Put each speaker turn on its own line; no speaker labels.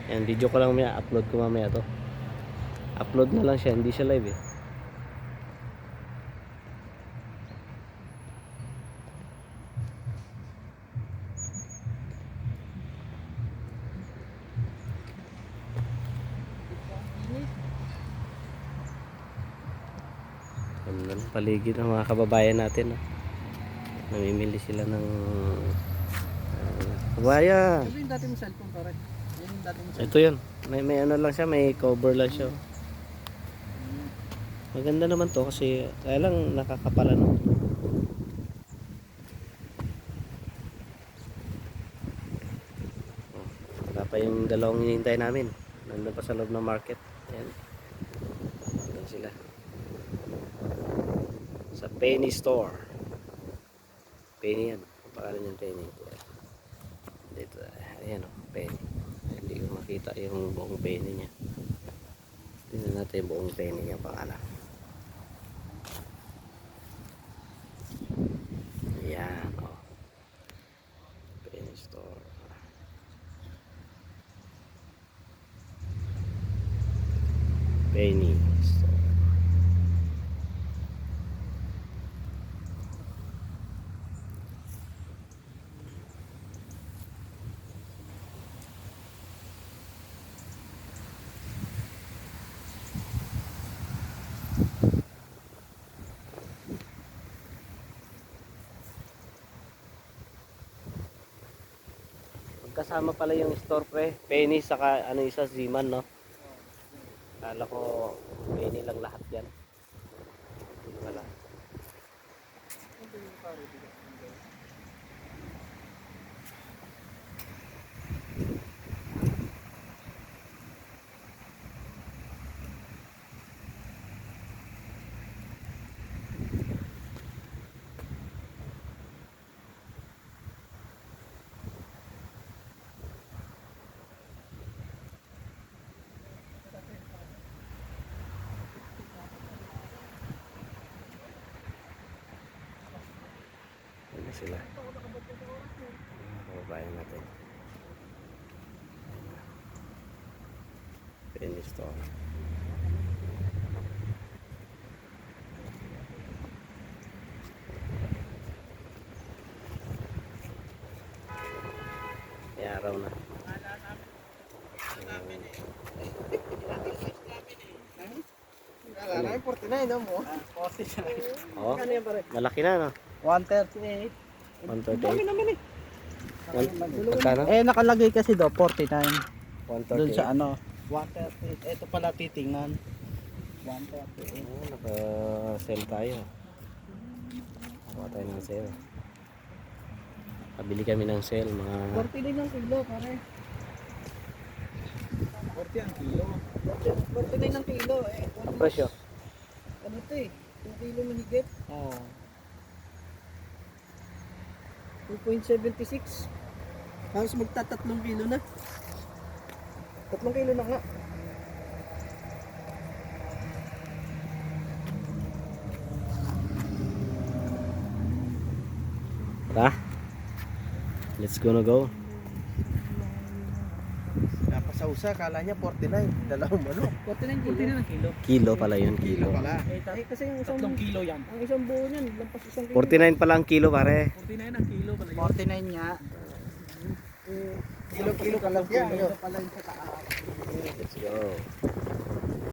Yan, video ko lang mamaya, upload ko mamaya to. Upload na lang siya, hindi siya live eh. Yan, paligid ng mga kababayan natin, no? Namimili sila ng kabaya.
Ito yung dati mong cellphone, pare. Yan yung dati mong cellphone.
Ito yun, may ano lang siya, may cover lang siya. Maganda naman to kasi kaya lang nakakapalan. Wala pa yung dalawang hinihintay namin. Nandun pa sa loob ng market. Ayan. Ayan sila. Sa Penny Store. Penny yan. Ang pangalan yung Penny. Dito. Ayan o. Penny. Hindi ko makita yung buong Penny niya. Tingnan natin yung buong Penny niya pangalan. Ayan o. Penny Store. Penny Store. Kasama pala yung store pre. Penny saka ano isa Ziman, no? Kala ko Penny lang lahat yan. Hindi pala. Ano sila? Kababayan natin. Penny Store. May araw na.
Kala ko 49 no mo. 49.
Oh,
Ano yan, pare?
malaki na, no?
138.
138.
naman eh.
Magkano?
Nakalagay kasi do 49. Doon
138.
sa ano, 138. Ito pala titingnan. 138.
Oh, naka-sell tayo. Nakakuha tayo ng sale. Pabili kami ng sale, mga
49 ang kilo, pare. 40 ang kilo. 49 ang kilo eh.
ang presyo.
Ano to eh? 2 kilo mahigit? Oo. 2.76. Halos magta-3 kilo na. 3 kilo na nga.
Tara. Let's go na go.
Napasausa, kala niya 49. Dalawang manok. 49 ang kilo.
Kilo pala yun, kilo.
Pala. Kasi yung isang 3 kilo yan. Ang isang buo niyan, lampas isang kilo.
49 pala ang kilo, pare.
49 ang kilo pala yun. 49 nga. Kilo-kilo pala yan. Kilo pala yung sa taas.
Let's go.